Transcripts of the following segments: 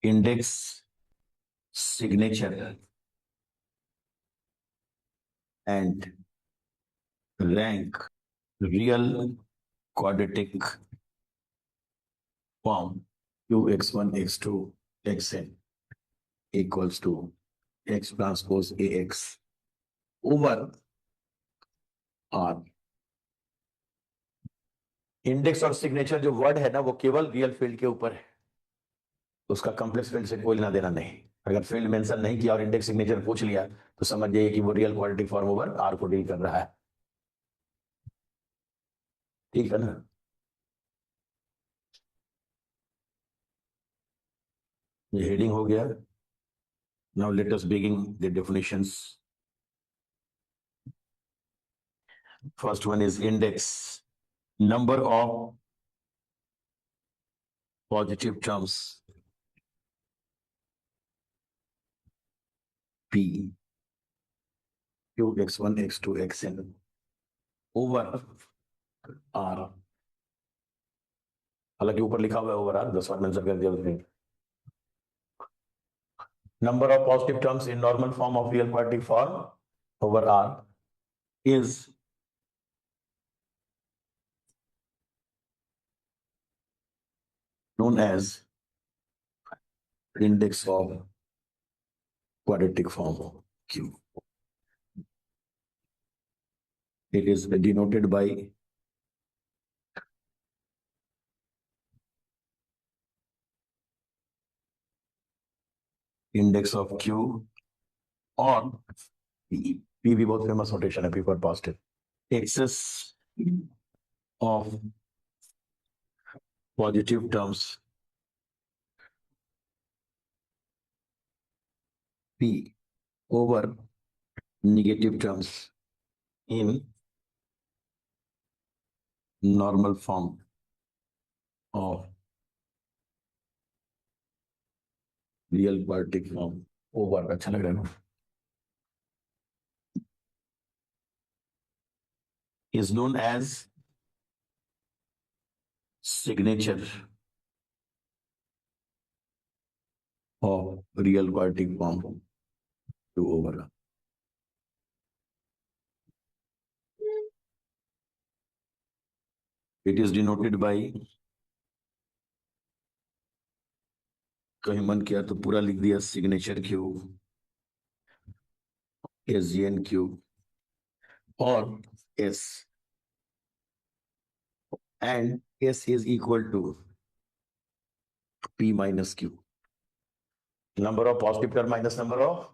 index, signature, and rank real quadratic form Qx1, x2, xn equals to x transpose ax over r। Index और signature जो word है ना वो केवल real field के ऊपर है, उसका कॉम्प्लेक्स फील्ड से कोई लेना देना नहीं। अगर फील्ड मेंशन नहीं किया और इंडेक्स सिग्नेचर पूछ लिया तो समझ जाइए कि वो real quadratic form over R को डील कर रहा है। ठीक है ना। ये हेडिंग हो गया। Now let us begin the definitions. First one is index, number of positive terms p q x1 x2 xn over r। हालांकि ऊपर लिखा हुआ है ओवर आर, 10 बार मेंशन कर दिया उसने। Number of positive terms in normal form of real quadratic form over R is known as index of quadratic form q। it is denoted by index of q और p। p भी बहुत famous notation है, p for positive. Excess of positive terms p over negative terms in normal form of real quadratic form over। अच्छा लग रहा है ना। is known as signature of real quadratic form to over। it is denoted by, कहीं मन किया तो पूरा लिख दिया, सिग्नेचर क्यू, एसजीएन क्यू और s, and s is equal to p minus q, number of positive term minus number of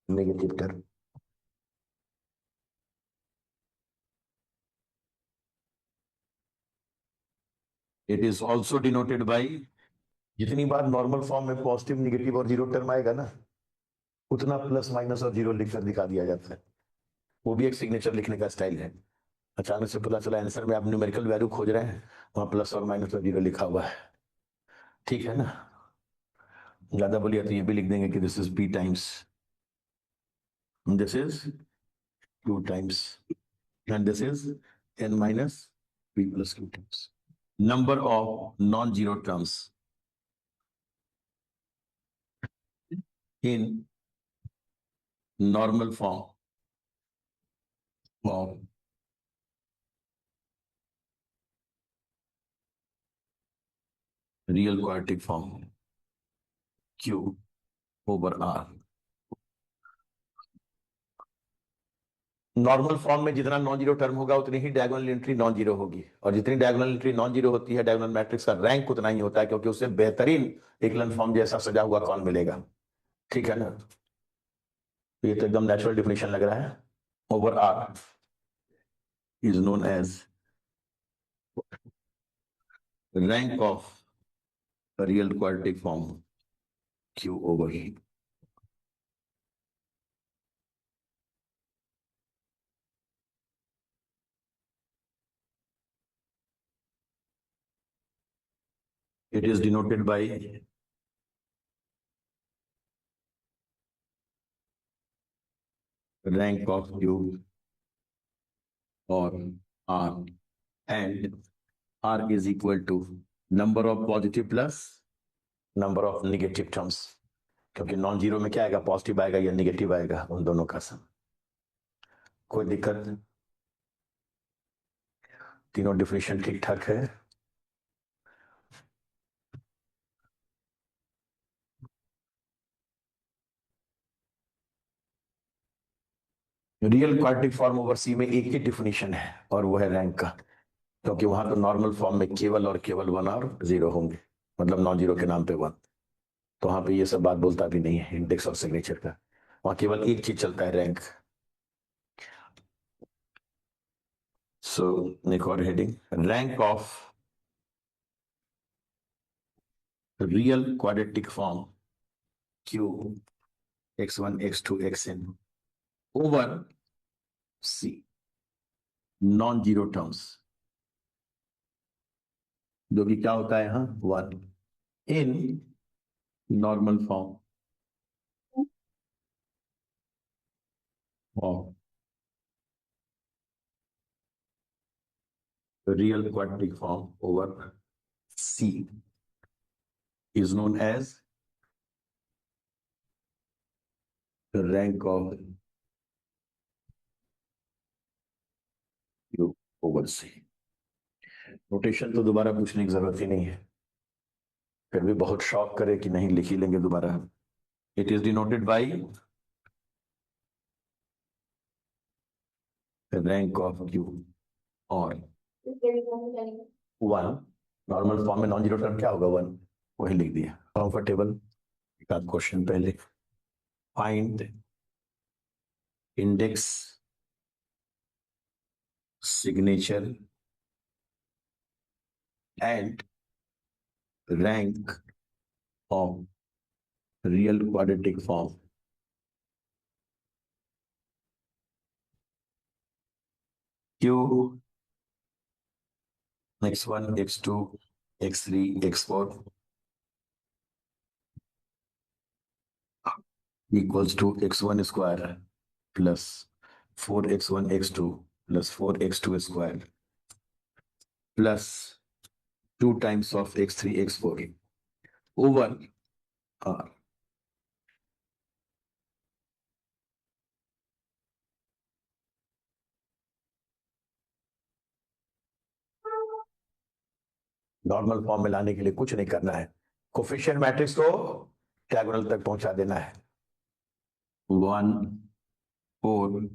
negative term. It is also denoted by, जितनी बार नॉर्मल फॉर्म में पॉजिटिव नेगेटिव और zero term आएगा ना, उतना plus minus और zero लिखकर दिखा दिया जाता है। वो भी एक सिग्नेचर लिखने का स्टाइल है। अचानक से पता चला आंसर में आप न्यूमेरिकल वैल्यू खोज रहे हैं, वहां प्लस और माइनस और जीरो लिखा हुआ है। ठीक है ना। ज्यादा बोलिए तो ये भी लिख देंगे कि this is P times, this is two times, and this is an minus P plus two times. Number of non zero terms in normal form of real quadratic form Q over R। Normal form में जितना non zero term होगा उतनी ही diagonal entry non zero होगी, और जितनी diagonal entry non zero होती है diagonal matrix का रैंक उतना ही होता है, क्योंकि उससे बेहतरीन एकलन फॉर्म जैसा सजा हुआ कौन मिलेगा। ठीक है ना। तो ये तो एकदम नेचुरल डिफिनेशन लग रहा है। Over R is known as rank of real quadratic form Q ओवर E। It is denoted by rank of Q or R, and R is equal to number of positive plus number of negative terms, क्योंकि non zero में क्या आएगा, positive आएगा या negative आएगा, उन दोनों का सम। कोई दिक्कत नहीं, तीनों डिफिनेशन ठीक ठाक है। रियल क्वाड्रेटिक फॉर्म ओवर सी में एक ही डिफिनेशन है और वो है रैंक का, क्योंकि वहां तो नॉर्मल फॉर्म में केवल और केवल 1 और 0 होंगे, मतलब नॉन जीरो के नाम पे 1। तो वहां पे ये सब बात बोलता भी नहीं है इंडेक्स और सिग्नेचर का, वहां केवल एक चीज चलता है, रैंक। सो एक और heading, rank of real quadratic form Q x1 x2 xn over C non zero terms, जो कि क्या होता है यहाँ 1 इन normal form of real quadratic form over C is known as the rank of Q over C। Notation तो दोबारा पूछने की जरूरत ही नहीं है, फिर भी बहुत शॉक करे कि नहीं लिख ही लेंगे दोबारा। It is denoted by rank of Q और 1, नॉर्मल फॉर्म में नॉन जीरो टर्म क्या होगा 1, वही लिख दिया। कंफर्टेबल, एक आध क्वेश्चन पहले, find index signature and rank of real quadratic form Q x1 x2 x3 x4 equals to x1 square plus 4x1 x2 plus 4x2 square plus 2 times of x3 x4 over R। Normal form में लाने के लिए कुछ नहीं करना है, coefficient matrix को diagonal तक पहुंचा देना है। 1 4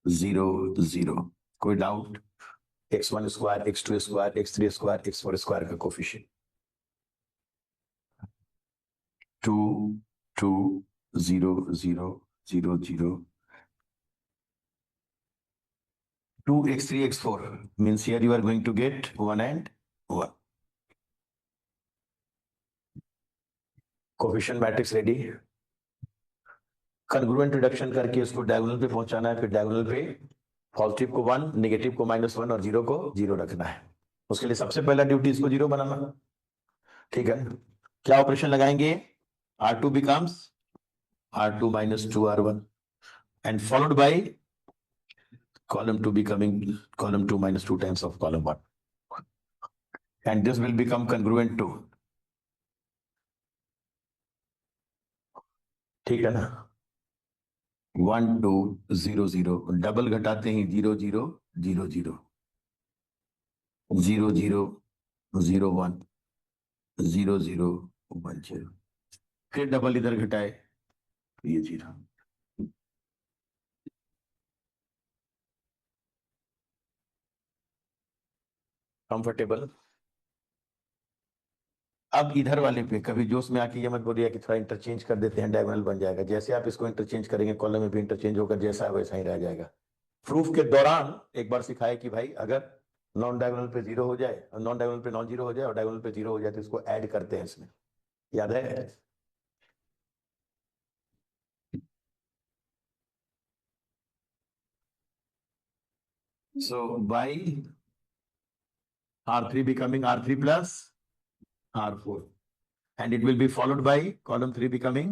0 0, कोई doubt? x1 square x2 square x3 square x4 square का coefficient 2 2 0 0 0 0 2 x3 x4 means here you are going to get 1 and 1। Coefficient matrix ready, congruent reduction करके इसको डायगोनल पे पहुंचाना है, फिर डायगोनल पे पॉजिटिव को 1, नेगेटिव को -1 और 0 को 0 रखना है। उसके लिए सबसे पहला ड्यूटी इसको 0 बनाना, ठीक है। क्या ऑपरेशन लगाएंगे, R2 becomes R2 minus 2R1 and followed by column 2 becoming column 2 minus 2 times of column 1, and this will become congruent to, ठीक है ना, 1 2 0 0, डबल घटाते ही 0 0 0 0 0 0 0 1 0 0 1 0, फिर डबल इधर घटाए ये 0। कंफर्टेबल? अब इधर वाले पे कभी जोश में आके ये मत बोलिए कि थोड़ा इंटरचेंज कर देते हैं, डायगोनल बन जाएगा। जैसे आप इसको इंटरचेंज करेंगे कॉलम में भी इंटरचेंज होकर जैसा है वैसा ही रह जाएगा। प्रूफ के दौरान एक बार सिखाया कि भाई अगर नॉन डायगोनल पे 0 हो जाए, नॉन डायगोनल पे नॉन 0 हो जाए और डायगोनल पे 0 हो जाए तो इसको ऐड करते हैं इसमें, याद है? So by R3 becoming R3 plus R4 and it will be followed by column 3 becoming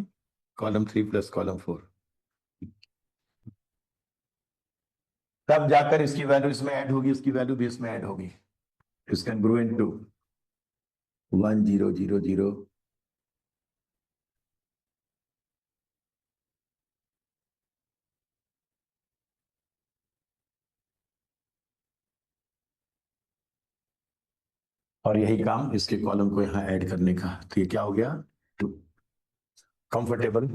column 3 plus column 4, तब जाकर इसकी वैल्यू इसमें ऐड होगी, इसकी वैल्यू भी इसमें ऐड होगी। इज कॉन्ग्रुएंट टू 1 0 0 0 और यही काम इसके कॉलम को यहाँ ऐड करने का, तो ये क्या हो गया, टू। कंफर्टेबल,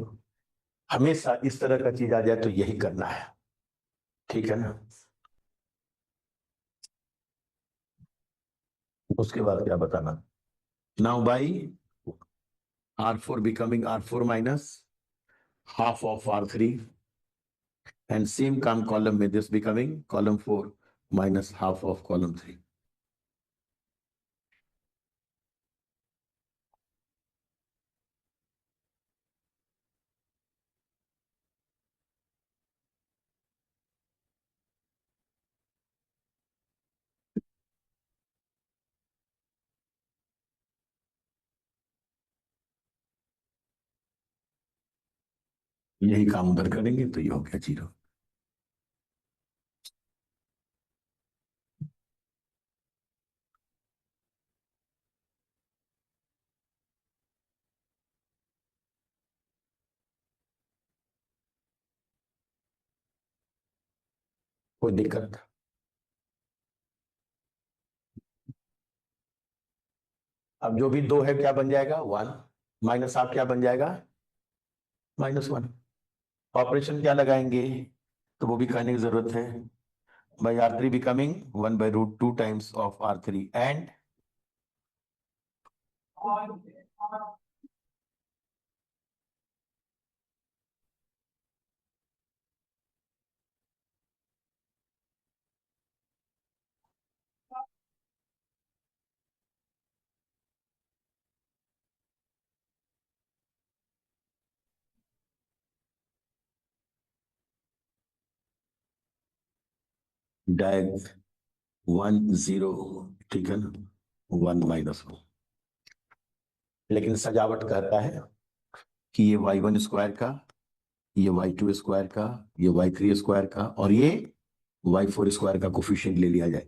हमेशा इस तरह का चीज आ जाए तो यही करना है, ठीक है ना। उसके बाद क्या बताना, now by R4 becoming R4 minus half of R3 and same काम column में this becoming column 4 minus half of column 3. यही काम उधर करेंगे तो ये हो गया 0। कोई दिक्कत, अब जो भी 2 है क्या बन जाएगा 1, माइनस आप क्या बन जाएगा -1। ऑपरेशन क्या लगाएंगे, तो वो भी कहने की जरूरत है, by R3 becoming 1/√2 times of R3 and डायग 1 0, ठीक है ना, 1 -1। लेकिन सजावट कहता है कि ये y1 स्क्वायर का, ये y2 स्क्वायर का, ये y3 स्क्वायर का और ये y4 स्क्वायर का कोफिशिएंट ले लिया जाए,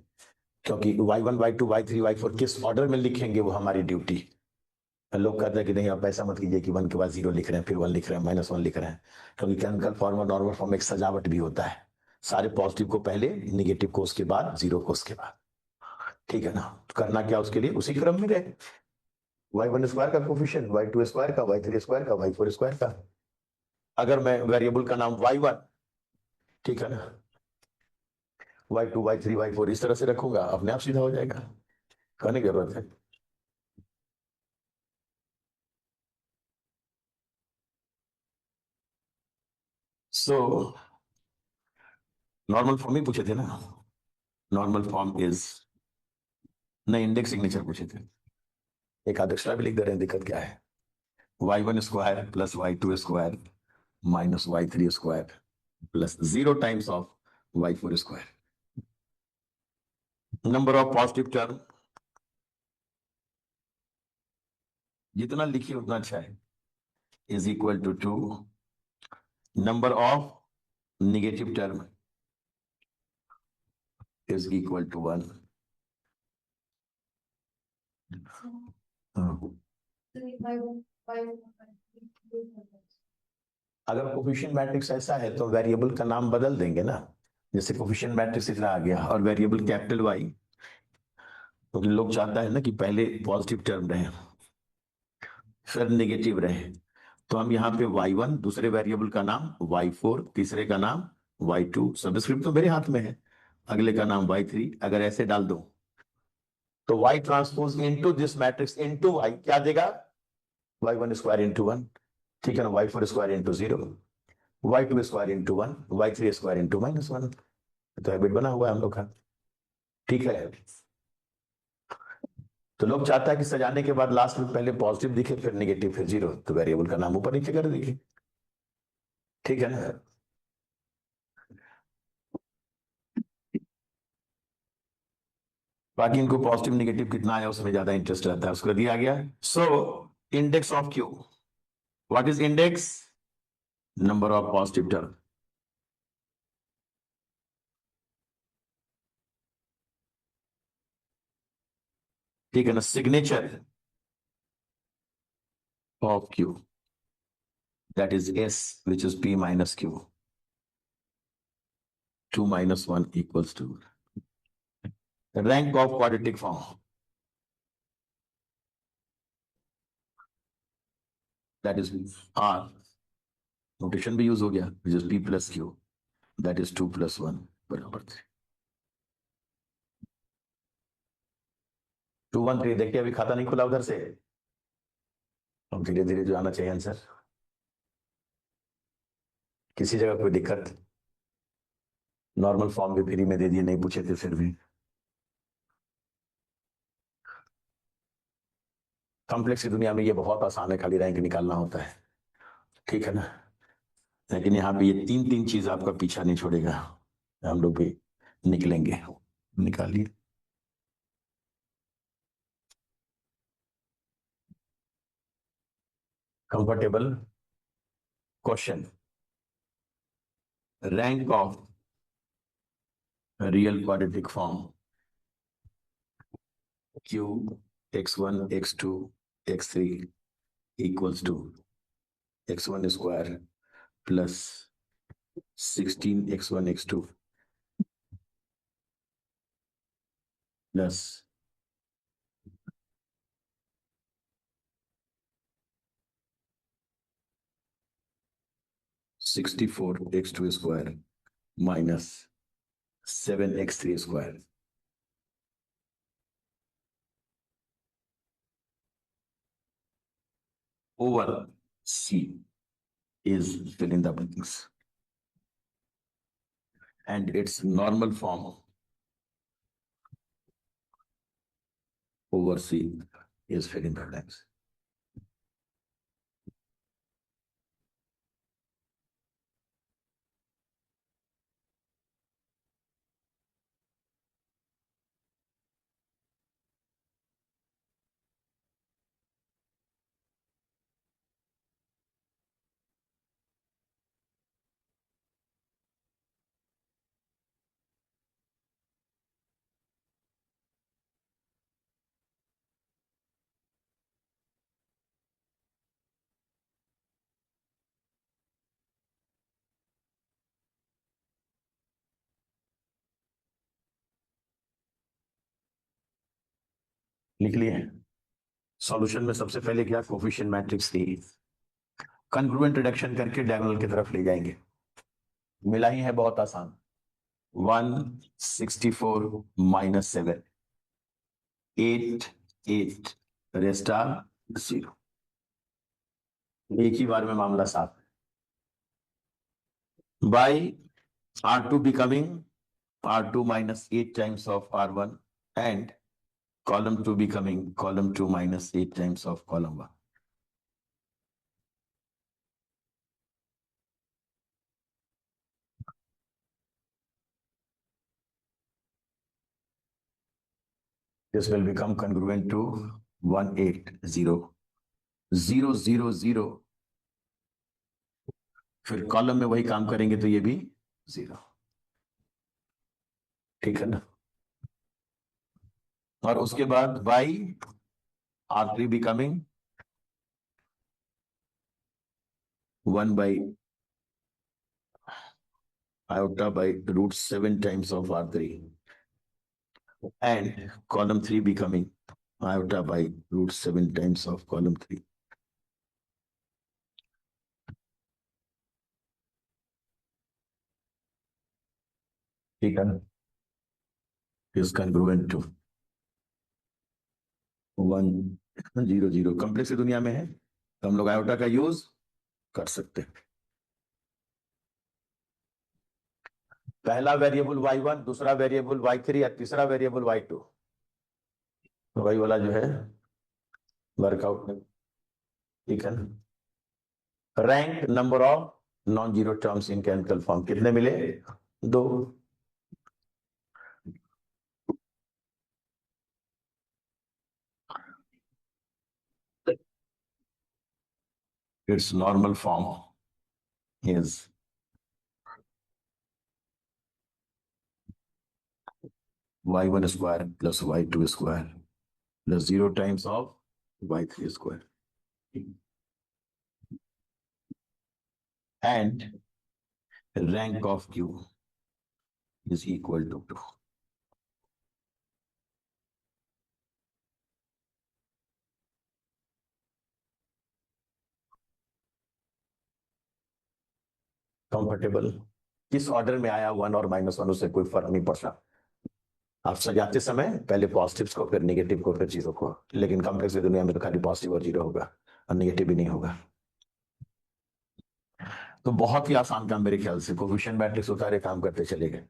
क्योंकि y1 y2 y3 y4 किस ऑर्डर में लिखेंगे वो हमारी ड्यूटी। लोग कहते हैं कि नहीं आप ऐसा मत कीजिए कि 1 के बाद 0 लिख रहे हैं फिर 1 लिख रहे हैं -1 लिख रहे हैं, क्योंकि केमिकल फॉर्म और नॉर्मल फॉर्म एक सजावट भी होता है, सारे पॉजिटिव को पहले, निगेटिव को उसके बाद, 0 को उसके बाद, ठीक है ना। तो करना क्या उसके लिए, उसी क्रम में रहे, y1 स्क्वायर का कोफिशिएंट, y2 स्क्वायर का, y3 स्क्वायर का, y4 स्क्वायर का। अगर मैं वेरिएबल का नाम y1, ठीक है ना, y2 y3 y4 इस तरह से रखूंगा, अपने आप सीधा हो जाएगा, कहने की जरूरत है। सो नॉर्मल फॉर्म ही पूछे थे ना, नॉर्मल फॉर्म इज, नहीं इंडेक्स सिग्नेचर पूछे थे, एक आध एक्स्ट्रा भी लिख दे रहे हैं, दिक्कत क्या है, y1 square plus y2 square minus y3 square plus 0 times of y4 square, number of positive term जितना लिखिए उतना अच्छा है, is equal to 2, number of negative term is equal to 1। अगर कोफिशिएंट मैट्रिक्स ऐसा है तो वेरिएबल का नाम बदल देंगे ना, जैसे कोफिशिएंट मैट्रिक्स इतना आ गया और वेरिएबल कैपिटल वाई, तो लोग चाहता है ना कि पहले पॉजिटिव टर्म रहे फिर नेगेटिव रहे, तो हम यहाँ पे y1 दूसरे वेरिएबल का नाम, y4 तीसरे का नाम, y2 सबस्क्रिप्ट तो मेरे हाथ में है, अगले का नाम y3, अगर ऐसे डाल दो तो y transpose into this matrix into y क्या देगा, y1 स्क्वायर इनटू 1, ठीक है ना, y4 square into 0, y2 square into 1, y3 square into -1। तो हैबिट बना हुआ है हम लोग का, ठीक है। तो लोग चाहता है कि सजाने के बाद लास्ट में पहले पॉजिटिव दिखे फिर नेगेटिव फिर 0, तो वेरिएबल का नाम ऊपर नीचे कर दीजिए, ठीक है ना। बाकी इनको पॉजिटिव नेगेटिव कितना आया उसमें ज्यादा इंटरेस्ट रहता है, उसको दिया गया। So index of Q, what is index, number of positive term, ठीक है ना, signature of Q that is S which is P minus Q, 2 minus 1 equals to rank of quadratic form, that is R. Notation भी use हो गया, which is P plus Q, that is 2 plus 1 बराबर 3. 213. देखिए अभी खाता नहीं खुला उधर से, अब धीरे धीरे जो आना चाहिए आंसर. किसी जगह कोई दिक्कत? नॉर्मल फॉर्म भी फ्री में दे दिए, नहीं पूछे थे फिर भी. कॉम्प्लेक्स की दुनिया में ये बहुत आसान है, खाली रैंक निकालना होता है, ठीक है ना. लेकिन यहाँ पे ये तीन तीन चीज आपका पीछा नहीं छोड़ेगा, हम लोग भी निकलेंगे. निकालिए. Comfortable question. Rank of real quadratic form q x1 x2 x3 equals to x1 square plus 16 x1 x2 plus 64 x2 square minus 7 x3 square. Over C is fill in the blanks, and its normal form over C is fill in the blanks. लिख लिए. Solution में सबसे पहले क्या, coefficient matrix थी, congruent reduction करके diagonal की तरफ ले जाएंगे. मिला ही है, बहुत आसान. 164 minus 7 8 8 रेस्ट आर 0. एक ही बार में मामला साफ. By R2 becoming R2 minus 8 times of R1 and column 2 becoming column 2 minus 8 times of column 1. This will become congruent to 180 0 0 0. फिर कॉलम में वही काम करेंगे तो ये भी 0. ठीक है ना. और उसके बाद by R3 becoming 1 by iota by root 7 times of R3 and column 3 becoming iota by root 7 times of column 3. ठीक है ना. is congruent to 1 0 0. कॉम्प्लेक्स की दुनिया में है तो हम लोग आयोटा का यूज कर सकते हैं. पहला वेरिएबल y1, दूसरा वेरिएबल y3 और तीसरा वेरिएबल y2, तो वही वाला जो है वर्कआउट में. ठीक है ना. Rank number of non zero terms in canonical form कितने मिले, 2. its normal form is y1 square plus y2 square plus 0 times of y3 square. And rank of Q is equal to 2. Comfortable, किस order में आया 1 और -1 उससे कोई फर्क नहीं पड़ता। आप सजाते समय पहले पॉजिटिव्स को, फिर नेगेटिव को, फिर जीरो को, लेकिन कॉम्प्लेक्स की दुनिया में तो खाली पॉजिटिव और जीरो होगा और नेगेटिव भी नहीं होगा। तो बहुत ही आसान काम मेरे ख्याल से, कोफिशिएंट मैट्रिक्स उतारे काम करते चले गए।